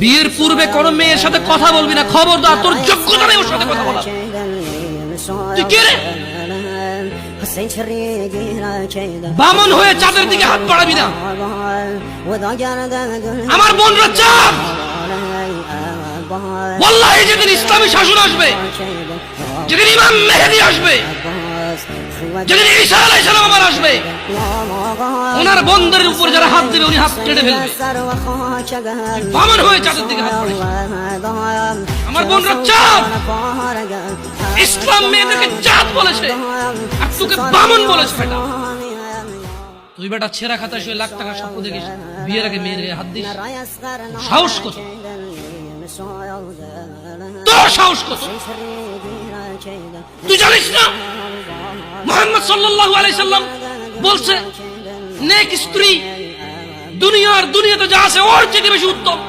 বিয়ের পূর্বে কোন মেয়ের সাথে কথা বলবি না, খবরদার, তোর যোগ্যতা নেই ওর সাথে কথা বলার। তুই কে রে? বামন হয়ে চাঁদের দিকে হাত বাড়াবি না। আমার বোনরা চাঁদ। ওয়াল্লাহি যেদিন ইসলামী শাসন আসবে, যেদিন ইমাম মেহেদী আসবে, যেদিন ঈসা আলাইহিস সালাম আবার আসবে, ওনার বন্ধের উপর যারা হাত দেবে উনি হাত কেটে ফেলবে। বামন হয়ে চাঁদের দিকে হাত বাড়াবি। আমার বোনরা চাঁদ। ইসলাম মেয়েদেরকে চাঁদ বলেছে আর তোকে বামন বলেছে। বেটা তুই বেটা ছেঁড়া খাতায় শুয়ে লাখ টাকা স্বপ্ন দেখিস, বিয়ের আগে মেয়ের গায়ে হাত দিস। সাহস কত তোর? সাহস কত? তুই জানিস না মুহাম্মদ সাল্লাল্লাহু আলাইহি সাল্লাম বলছে নেক স্ত্রী দুনিয়াতে যা আছে ওর চেয়ে বেশি উত্তম।